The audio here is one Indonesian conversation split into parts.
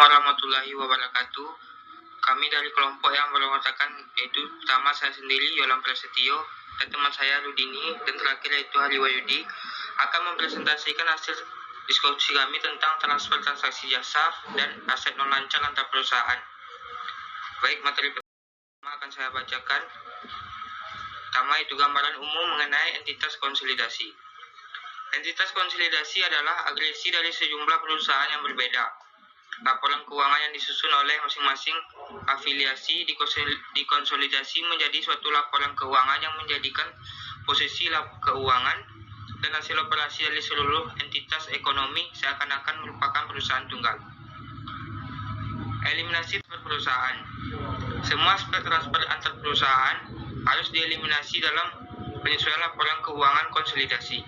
warahmatullahi wabarakatuh. Kami dari kelompok yang beranggotakan yaitu pertama saya sendiri Yolam Prasetyo dan teman saya Rudini dan terakhir yaitu Hari Wayudi akan mempresentasikan hasil diskusi kami tentang transfer transaksi jasa dan aset non lancar antar perusahaan. Baik, materi pertama akan saya bacakan. Pertama itu gambaran umum mengenai entitas konsolidasi. Entitas konsolidasi adalah agresi dari sejumlah perusahaan yang berbeda. Laporan keuangan yang disusun oleh masing-masing afiliasi dikonsolidasi menjadi suatu laporan keuangan yang menjadikan posisi keuangan dan hasil operasi dari seluruh entitas ekonomi seakan-akan merupakan perusahaan tunggal. Eliminasi transfer perusahaan. Semua aspek transfer antar perusahaan harus dieliminasi dalam penyesuaian laporan keuangan konsolidasi,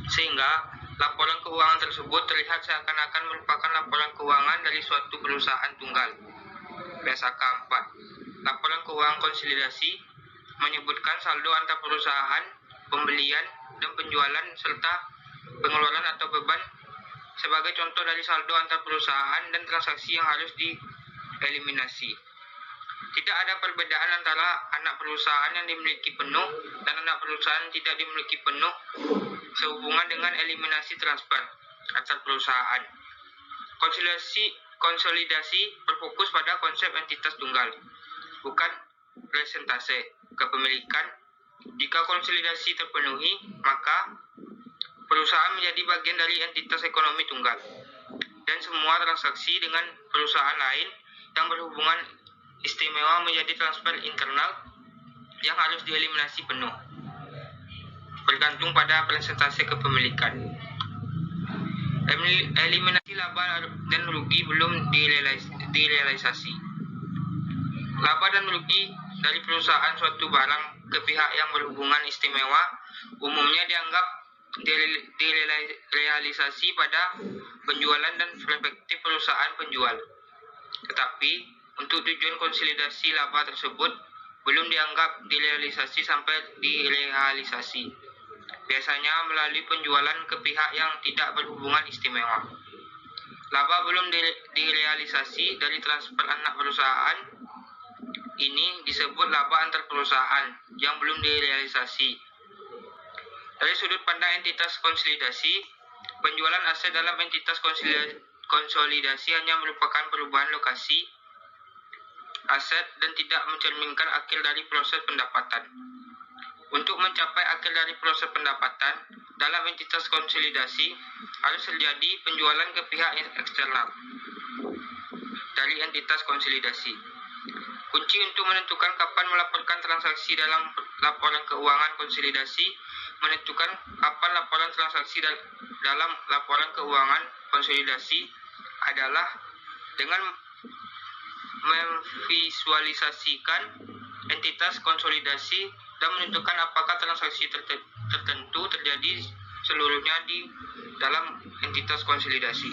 sehingga laporan keuangan tersebut terlihat seakan-akan merupakan laporan keuangan dari suatu perusahaan tunggal. PSAK 4. Laporan keuangan konsolidasi menyebutkan saldo antar perusahaan, pembelian dan penjualan serta pengeluaran atau beban sebagai contoh dari saldo antar perusahaan dan transaksi yang harus dieliminasi. Tidak ada perbedaan antara anak perusahaan yang dimiliki penuh dan anak perusahaan yang tidak dimiliki penuh sehubungan dengan eliminasi transfer antar perusahaan. Konsolidasi berfokus pada konsep entitas tunggal, bukan presentase kepemilikan. Jika konsolidasi terpenuhi, maka perusahaan menjadi bagian dari entitas ekonomi tunggal, dan semua transaksi dengan perusahaan lain yang berhubungan istimewa menjadi transfer internal yang harus dieliminasi penuh, bergantung pada presentase kepemilikan. Eliminasi laba dan rugi belum direalisasi. Laba dan rugi dari perusahaan suatu barang ke pihak yang berhubungan istimewa umumnya dianggap direalisasi pada penjualan dan perspektif perusahaan penjual. Tetapi untuk tujuan konsolidasi laba tersebut belum dianggap direalisasi sampai direalisasi, biasanya melalui penjualan ke pihak yang tidak berhubungan istimewa. Laba belum direalisasi dari transfer anak perusahaan ini disebut laba antar perusahaan yang belum direalisasi. Dari sudut pandang entitas konsolidasi, penjualan aset dalam entitas konsolidasi hanya merupakan perubahan lokasi aset dan tidak mencerminkan akhir dari proses pendapatan. Untuk mencapai akhir dari proses pendapatan dalam entitas konsolidasi harus terjadi penjualan ke pihak eksternal dari entitas konsolidasi. Kunci untuk menentukan kapan melaporkan transaksi dalam laporan keuangan konsolidasi menentukan kapan laporan transaksi dalam laporan keuangan konsolidasi adalah dengan memvisualisasikan entitas konsolidasi dan menentukan apakah transaksi tertentu terjadi seluruhnya di dalam entitas konsolidasi.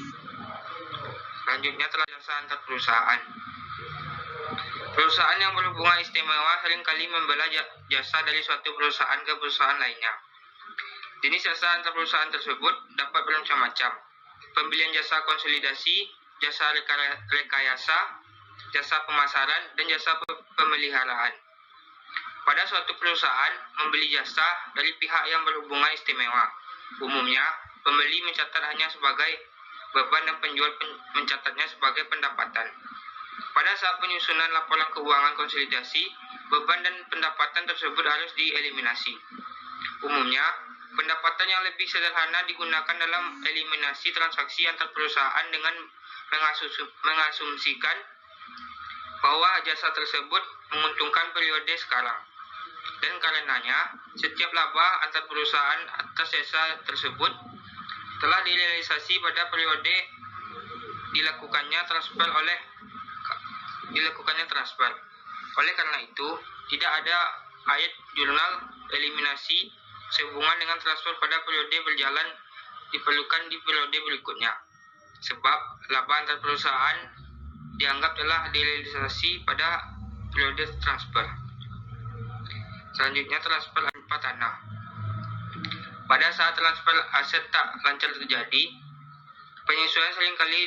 Selanjutnya telah jasa antar perusahaan. Perusahaan yang berhubungan istimewa seringkali membela jasa dari suatu perusahaan ke perusahaan lainnya. Jenis jasa antar perusahaan tersebut dapat bermacam-macam. Pembelian jasa konsolidasi, jasa rekayasa, jasa pemasaran, dan jasa pemeliharaan. Pada suatu perusahaan membeli jasa dari pihak yang berhubungan istimewa. Umumnya, pembeli mencatat hanya sebagai beban dan penjual mencatatnya sebagai pendapatan. Pada saat penyusunan laporan keuangan konsolidasi, beban dan pendapatan tersebut harus dieliminasi. Umumnya, pendapatan yang lebih sederhana digunakan dalam eliminasi transaksi antar perusahaan dengan mengasumsikan bahwa jasa tersebut menguntungkan periode sekarang, dan karenanya setiap laba antar perusahaan atas jasa tersebut telah direalisasi pada periode dilakukannya transfer. Oleh karena itu, tidak ada ayat jurnal eliminasi sehubungan dengan transfer pada periode berjalan diperlukan di periode berikutnya, sebab laba antar perusahaan dianggap telah direalisasi pada periode transfer. Selanjutnya, transfer berupa tanah. Pada saat transfer aset tak lancar terjadi, penyesuaian seringkali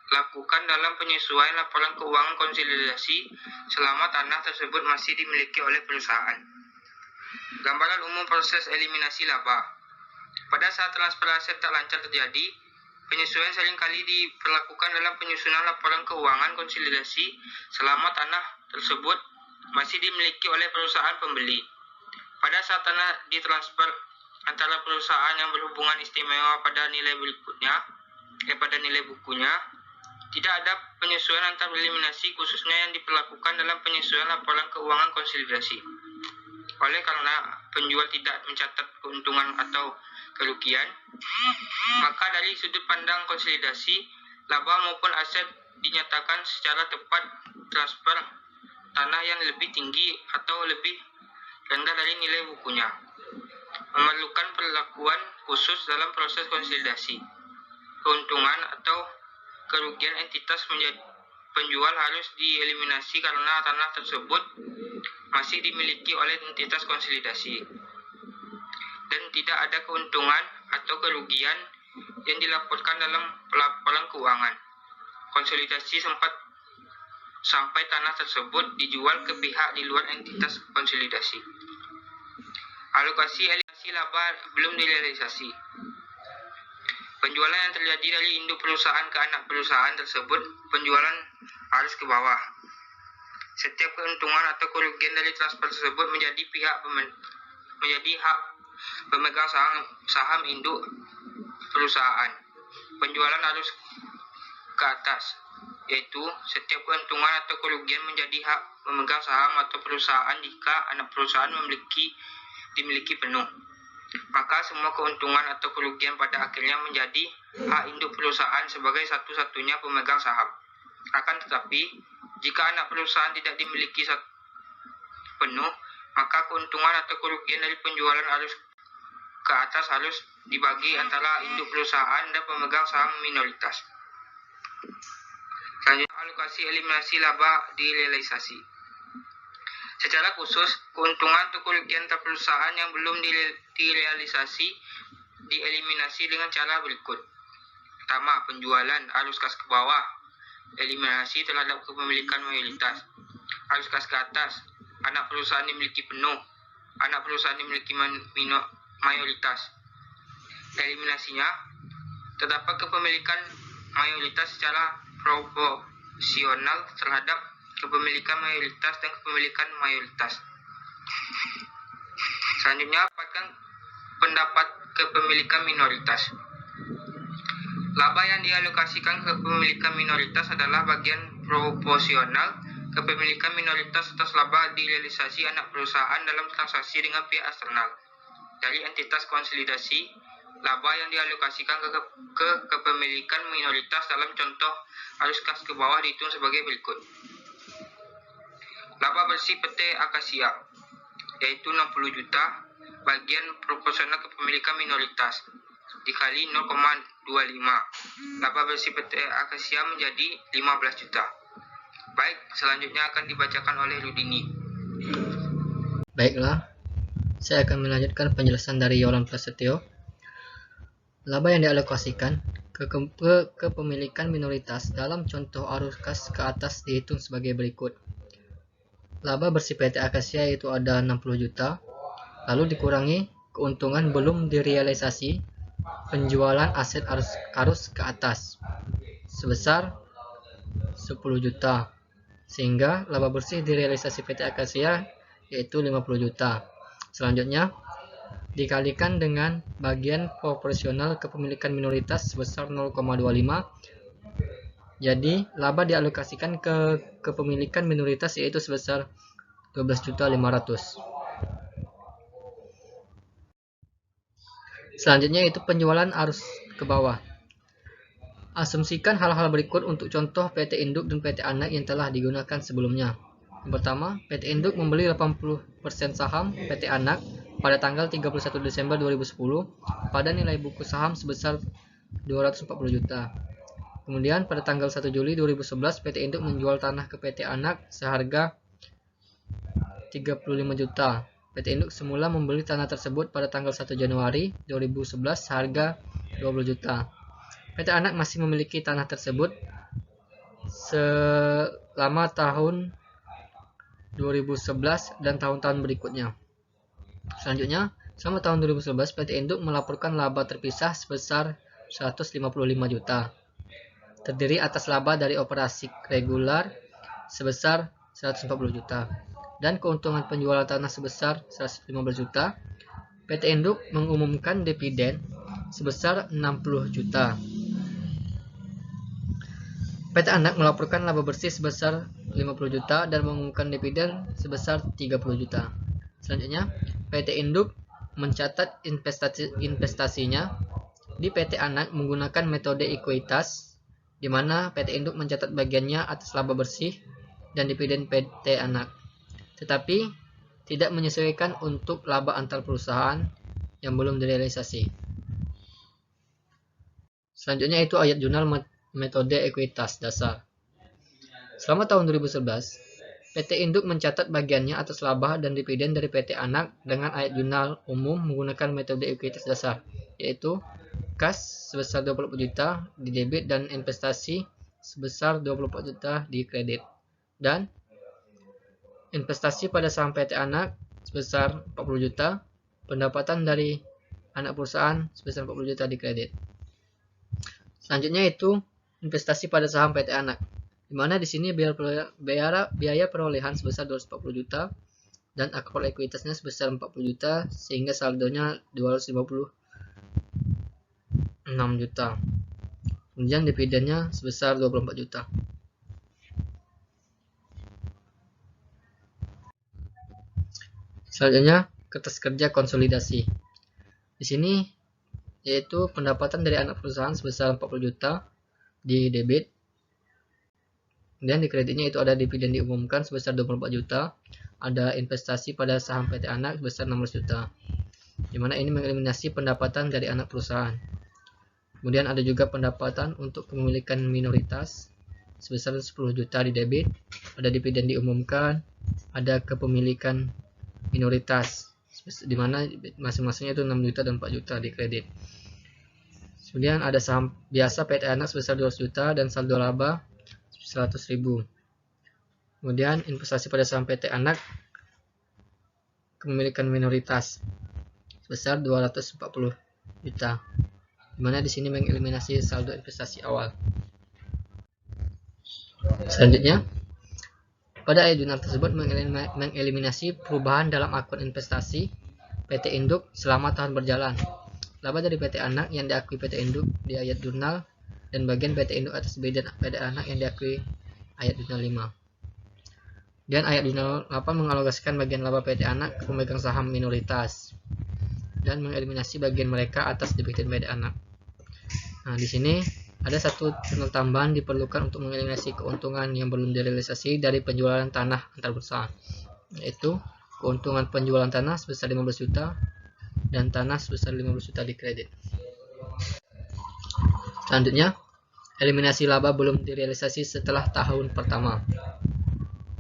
lakukan dalam penyesuaian laporan keuangan konsolidasi selama tanah tersebut masih dimiliki oleh perusahaan. Gambaran umum proses eliminasi laba. Pada saat transfer aset tak lancar terjadi, penyesuaian seringkali diperlakukan dalam penyusunan laporan keuangan konsolidasi selama tanah tersebut masih dimiliki oleh perusahaan pembeli. Pada saat tanah ditransfer antara perusahaan yang berhubungan istimewa pada nilai bukunya, tidak ada penyesuaian antar eliminasi khususnya yang diperlakukan dalam penyesuaian laporan keuangan konsolidasi. Oleh karena penjual tidak mencatat keuntungan atau kerugian, maka dari sudut pandang konsolidasi, laba maupun aset dinyatakan secara tepat transfer tanah yang lebih tinggi atau lebih rendah dari nilai bukunya, memerlukan perlakuan khusus dalam proses konsolidasi. Keuntungan atau kerugian entitas penjual harus dieliminasi karena tanah tersebut masih dimiliki oleh entitas konsolidasi, dan tidak ada keuntungan atau kerugian yang dilaporkan dalam pelaporan keuangan konsolidasi sampai tanah tersebut dijual ke pihak di luar entitas konsolidasi. Alokasi eliminasi laba belum direalisasi. Penjualan yang terjadi dari induk perusahaan ke anak perusahaan tersebut, penjualan arus ke bawah. Setiap keuntungan atau kerugian dari transfer tersebut menjadi hak pemegang saham induk perusahaan. Penjualan arus ke atas, yaitu setiap keuntungan atau kerugian menjadi hak pemegang saham atau perusahaan jika anak perusahaan dimiliki penuh. Maka semua keuntungan atau kerugian pada akhirnya menjadi hak induk perusahaan sebagai satu-satunya pemegang saham. Akan tetapi, jika anak perusahaan tidak dimiliki penuh, maka keuntungan atau kerugian dari penjualan arus ke atas harus dibagi antara induk perusahaan dan pemegang saham minoritas. Selanjutnya, alokasi eliminasi laba direalisasi. Secara khusus, keuntungan atau kerugian perusahaan yang belum direalisasi dieliminasi dengan cara berikut. Pertama, penjualan arus kas ke bawah, eliminasi terhadap kepemilikan mayoritas. Arus kas ke atas, anak perusahaan dimiliki penuh, anak perusahaan dimiliki mayoritas. Eliminasinya, terdapat kepemilikan mayoritas secara proporsional terhadap kepemilikan mayoritas dan kepemilikan mayoritas. Selanjutnya, pendapat kepemilikan minoritas. Laba yang dialokasikan ke kepemilikan minoritas adalah bagian proporsional kepemilikan minoritas atas laba direalisasi anak perusahaan dalam transaksi dengan pihak eksternal. Dari entitas konsolidasi, laba yang dialokasikan ke kepemilikan minoritas dalam contoh arus kas ke bawah dihitung sebagai berikut. Laba bersih PT Akasia, yaitu 60 juta, bagian proporsional kepemilikan minoritas, dikali 0,25. Laba bersih PT Akasia menjadi 15 juta. Baik, selanjutnya akan dibacakan oleh Rudini. Baiklah, saya akan melanjutkan penjelasan dari Yolan Prasetyo. Laba yang dialokasikan ke kepemilikan minoritas dalam contoh arus kas ke atas dihitung sebagai berikut. Laba bersih PT Akasia yaitu ada 60 juta, lalu dikurangi keuntungan belum direalisasi penjualan aset arus ke atas sebesar 10 juta, sehingga laba bersih direalisasi PT Akasia yaitu 50 juta. Selanjutnya, dikalikan dengan bagian proporsional kepemilikan minoritas sebesar 0,25. Jadi, laba dialokasikan ke kepemilikan minoritas yaitu sebesar 12.500.000. Selanjutnya itu penjualan arus ke bawah. Asumsikan hal-hal berikut untuk contoh PT Induk dan PT Anak yang telah digunakan sebelumnya. Yang pertama, PT Induk membeli 80% saham PT Anak pada tanggal 31 Desember 2010 pada nilai buku saham sebesar 240 juta. Kemudian pada tanggal 1 Juli 2011 PT Induk menjual tanah ke PT Anak seharga 35 juta. PT Induk semula membeli tanah tersebut pada tanggal 1 Januari 2011 seharga 20 juta. PT Anak masih memiliki tanah tersebut selama tahun 2011 dan tahun-tahun berikutnya. Selanjutnya, selama tahun 2011 PT Induk melaporkan laba terpisah sebesar 155 juta. Terdiri atas laba dari operasi regular sebesar 140 juta dan keuntungan penjualan tanah sebesar 115 juta. PT Induk mengumumkan dividen sebesar 60 juta. PT Anak melaporkan laba bersih sebesar 50 juta dan mengumumkan dividen sebesar 30 juta. Selanjutnya, PT Induk mencatat investasinya di PT Anak menggunakan metode ekuitas, di mana PT Induk mencatat bagiannya atas laba bersih dan dividen PT Anak, tetapi tidak menyesuaikan untuk laba antar perusahaan yang belum direalisasi. Selanjutnya itu ayat jurnal metode ekuitas dasar. Selama tahun 2011, PT Induk mencatat bagiannya atas laba dan dividen dari PT Anak dengan ayat jurnal umum menggunakan metode ekuitas dasar, yaitu kas sebesar 24 juta di debit dan investasi sebesar 24 juta di kredit, dan investasi pada saham PT Anak sebesar 40 juta, pendapatan dari anak perusahaan sebesar 40 juta di kredit. Selanjutnya itu investasi pada saham PT Anak, di mana di sini biaya perolehan sebesar 240 juta dan akrual ekuitasnya sebesar 40 juta sehingga saldonya 256 juta. Kemudian dividennya sebesar 24 juta. Selanjutnya kertas kerja konsolidasi. Di sini yaitu pendapatan dari anak perusahaan sebesar 40 juta di debit, dan di kreditnya itu ada dividen diumumkan sebesar 24 juta, ada investasi pada saham PT Anak sebesar 16 juta, dimana ini mengeliminasi pendapatan dari anak perusahaan. Kemudian ada juga pendapatan untuk kepemilikan minoritas sebesar 10 juta di debit, ada dividen diumumkan, ada kepemilikan minoritas dimana masing-masingnya itu 6 juta dan 4 juta di kredit. Kemudian ada saham biasa PT Anak sebesar 200 juta dan saldo laba 100.000. Kemudian investasi pada saham PT Anak kepemilikan minoritas sebesar 240 juta. Dimana di sini mengeliminasi saldo investasi awal. Selanjutnya, pada ayat jurnal tersebut mengeliminasi perubahan dalam akun investasi PT Induk selama tahun berjalan. Laba dari PT Anak yang diakui PT Induk di ayat jurnal dan bagian PT Induk atas dividen PT Anak yang diakui ayat jurnal 5. Dan ayat jurnal 8 mengalokasikan bagian laba PT Anak ke pemegang saham minoritas dan mengeliminasi bagian mereka atas dividen PT Anak. Nah, di sini ada satu jurnal tambahan diperlukan untuk mengeliminasi keuntungan yang belum direalisasi dari penjualan tanah antar perusahaan, yaitu keuntungan penjualan tanah sebesar 15 juta dan tanah sebesar 15 juta di kredit. Selanjutnya, eliminasi laba belum direalisasi setelah tahun pertama.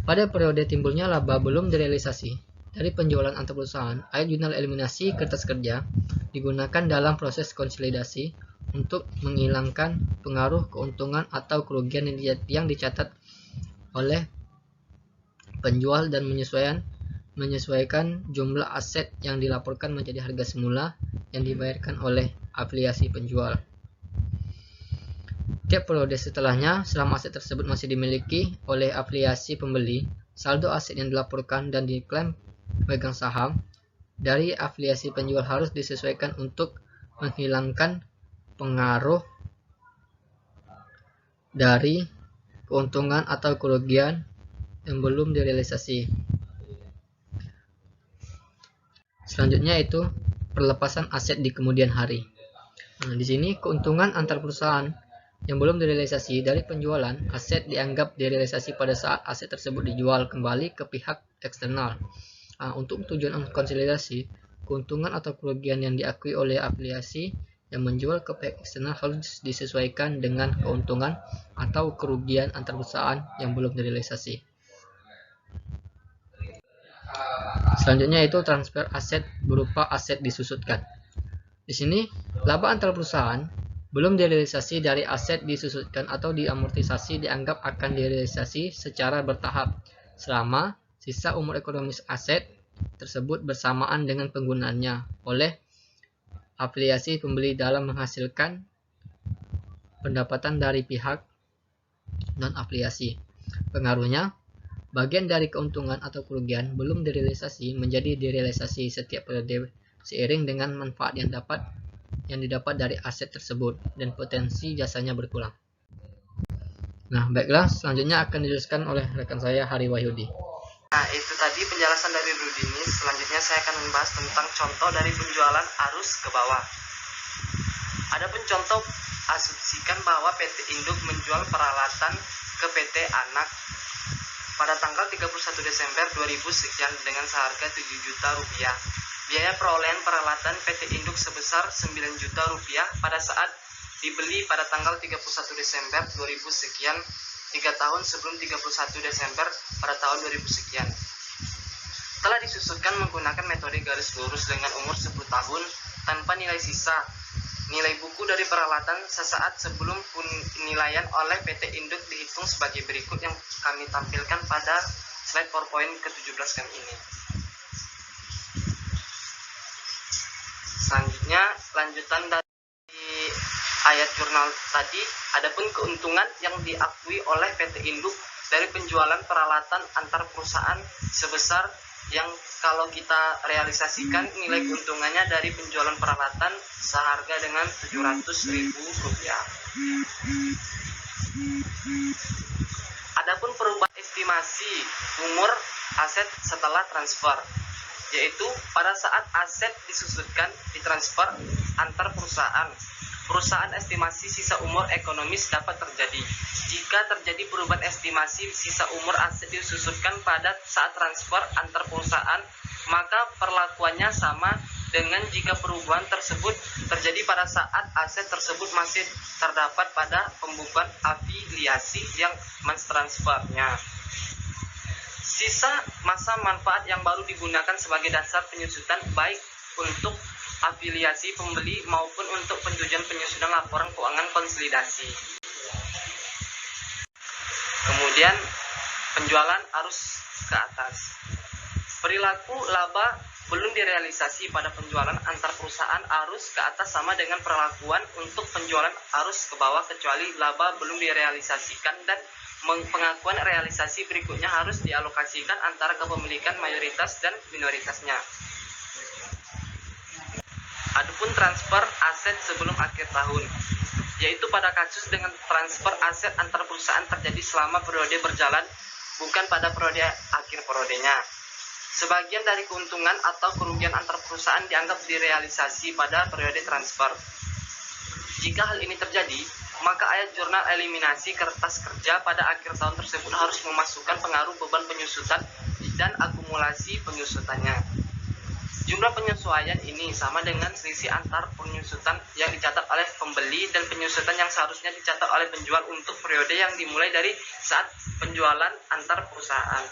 Pada periode timbulnya laba belum direalisasi dari penjualan antar perusahaan, ayat jurnal eliminasi kertas kerja digunakan dalam proses konsolidasi untuk menghilangkan pengaruh keuntungan atau kerugian yang dicatat oleh penjual dan menyesuaikan jumlah aset yang dilaporkan menjadi harga semula yang dibayarkan oleh afiliasi penjual. Tiap periode setelahnya, selama aset tersebut masih dimiliki oleh afiliasi pembeli, saldo aset yang dilaporkan dan diklaim pemegang saham dari afiliasi penjual harus disesuaikan untuk menghilangkan pengaruh dari keuntungan atau kerugian yang belum direalisasi. Selanjutnya itu perlepasan aset di kemudian hari. Nah, di sini keuntungan antar perusahaan yang belum direalisasi dari penjualan aset dianggap direalisasi pada saat aset tersebut dijual kembali ke pihak eksternal. Nah, untuk tujuan konsolidasi, keuntungan atau kerugian yang diakui oleh afiliasi yang menjual ke pihak eksternal harus disesuaikan dengan keuntungan atau kerugian antar perusahaan yang belum direalisasi. Selanjutnya itu transfer aset berupa aset disusutkan. Di sini, laba antar perusahaan Belum direalisasi dari aset disusutkan atau diamortisasi dianggap akan direalisasi secara bertahap selama sisa umur ekonomis aset tersebut bersamaan dengan penggunaannya oleh afiliasi pembeli dalam menghasilkan pendapatan dari pihak non-afiliasi. Pengaruhnya, bagian dari keuntungan atau kerugian belum direalisasi menjadi direalisasi setiap periode seiring dengan manfaat yang didapat dari aset tersebut dan potensi jasanya berkurang. Nah, baiklah, selanjutnya akan dijelaskan oleh rekan saya Hari Wahyudi. Nah, itu tadi penjelasan dari Rudini. Selanjutnya saya akan membahas tentang contoh dari penjualan arus ke bawah. Adapun contoh, asumsikan bahwa PT Induk menjual peralatan ke PT Anak pada tanggal 31 Desember 2000 sekian dengan seharga 7 juta rupiah. Biaya perolehan peralatan PT Induk sebesar 9 juta rupiah pada saat dibeli pada tanggal 31 Desember 2000 sekian, 3 tahun sebelum 31 Desember pada tahun 2000 sekian. Telah disusutkan menggunakan metode garis lurus dengan umur 10 tahun tanpa nilai sisa. Nilai buku dari peralatan sesaat sebelum penilaian oleh PT Induk dihitung sebagai berikut yang kami tampilkan pada slide PowerPoint ke-17 kami ini. Selanjutnya, lanjutan dari ayat jurnal tadi, adapun keuntungan yang diakui oleh PT Induk dari penjualan peralatan antar perusahaan sebesar yang kalau kita realisasikan nilai keuntungannya dari penjualan peralatan seharga dengan Rp700.000. Adapun perubahan estimasi umur aset setelah transfer, yaitu pada saat aset disusutkan ditransfer antar perusahaan. Perusahaan estimasi sisa umur ekonomis dapat terjadi. Jika terjadi perubahan estimasi sisa umur aset disusutkan pada saat transfer antar perusahaan, maka perlakuannya sama dengan jika perubahan tersebut terjadi pada saat aset tersebut masih terdapat pada pembukuan afiliasi yang mentransfernya. Sisa masa manfaat yang baru digunakan sebagai dasar penyusutan baik untuk afiliasi pembeli maupun untuk pentujuan penyusunan laporan keuangan konsolidasi. Kemudian penjualan arus ke atas. Perilaku laba belum direalisasi pada penjualan antar perusahaan arus ke atas sama dengan perlakuan untuk penjualan arus ke bawah kecuali laba belum direalisasikan dan pengakuan realisasi berikutnya harus dialokasikan antara kepemilikan mayoritas dan minoritasnya. Adapun transfer aset sebelum akhir tahun, yaitu pada kasus dengan transfer aset antar perusahaan terjadi selama periode berjalan, bukan pada periode akhir periodenya. Sebagian dari keuntungan atau kerugian antar perusahaan dianggap direalisasi pada periode transfer. Jika hal ini terjadi, maka ayat jurnal eliminasi kertas kerja pada akhir tahun tersebut harus memasukkan pengaruh beban penyusutan dan akumulasi penyusutannya. Jumlah penyesuaian ini sama dengan selisih antar penyusutan yang dicatat oleh pembeli dan penyusutan yang seharusnya dicatat oleh penjual untuk periode yang dimulai dari saat penjualan antar perusahaan.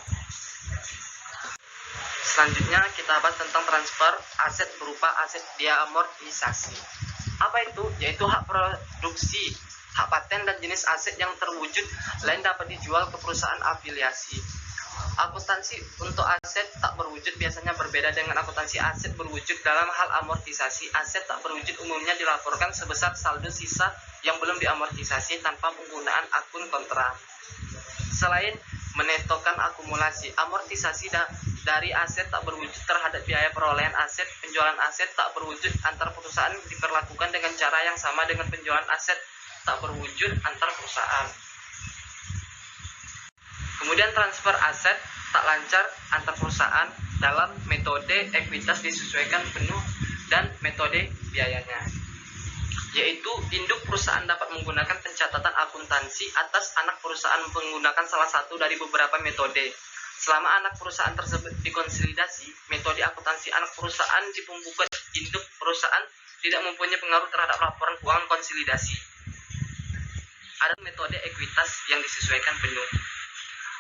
Selanjutnya kita bahas tentang transfer aset berupa aset diamortisasi. Apa itu? Yaitu hak produksi, hak paten dan jenis aset yang terwujud lain dapat dijual ke perusahaan afiliasi. Akuntansi untuk aset tak berwujud biasanya berbeda dengan akuntansi aset berwujud. Dalam hal amortisasi, aset tak berwujud umumnya dilaporkan sebesar saldo sisa yang belum diamortisasi tanpa penggunaan akun kontra. Selain menetokan akumulasi, amortisasi dari aset tak berwujud terhadap biaya perolehan aset, penjualan aset tak berwujud antar perusahaan diperlakukan dengan cara yang sama dengan penjualan aset tak berwujud antar perusahaan. Kemudian transfer aset tak lancar antar perusahaan dalam metode ekuitas disesuaikan penuh dan metode biayanya, yaitu induk perusahaan dapat menggunakan pencatatan akuntansi atas anak perusahaan menggunakan salah satu dari beberapa metode. Selama anak perusahaan tersebut dikonsolidasi, metode akuntansi anak perusahaan di pembukuan induk perusahaan tidak mempunyai pengaruh terhadap laporan keuangan konsolidasi. Ada metode ekuitas yang disesuaikan penuh.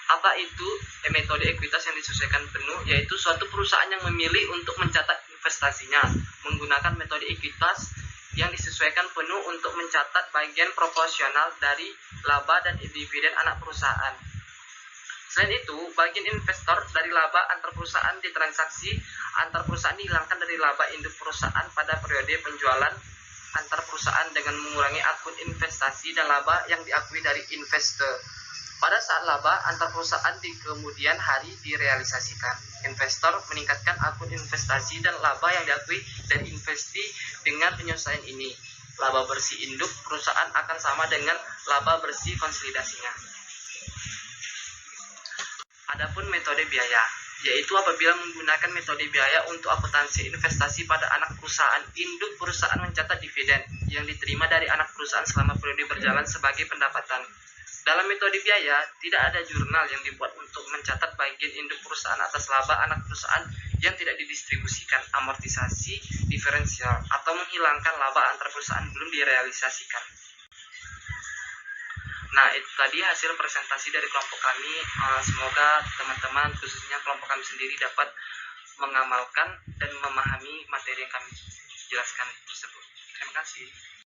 Apa itu metode ekuitas yang disesuaikan penuh? Yaitu suatu perusahaan yang memilih untuk mencatat investasinya menggunakan metode ekuitas yang disesuaikan penuh untuk mencatat bagian proporsional dari laba dan dividen anak perusahaan. Selain itu, bagian investor dari laba antar perusahaan ditransaksi antar perusahaan dihilangkan dari laba induk perusahaan pada periode penjualan antar perusahaan dengan mengurangi akun investasi dan laba yang diakui dari investor. Pada saat laba antar perusahaan di kemudian hari direalisasikan, investor meningkatkan akun investasi dan laba yang diakui dari investi. Dengan penyelesaian ini, laba bersih induk perusahaan akan sama dengan laba bersih konsolidasinya. Adapun metode biaya, yaitu apabila menggunakan metode biaya untuk akuntansi investasi pada anak perusahaan, induk perusahaan mencatat dividen yang diterima dari anak perusahaan selama periode berjalan sebagai pendapatan. Dalam metode biaya, tidak ada jurnal yang dibuat untuk mencatat bagian induk perusahaan atas laba anak perusahaan yang tidak didistribusikan, amortisasi diferensial, atau menghilangkan laba antar perusahaan belum direalisasikan. Nah, itu tadi hasil presentasi dari kelompok kami. Semoga teman-teman, khususnya kelompok kami sendiri, dapat mengamalkan dan memahami materi yang kami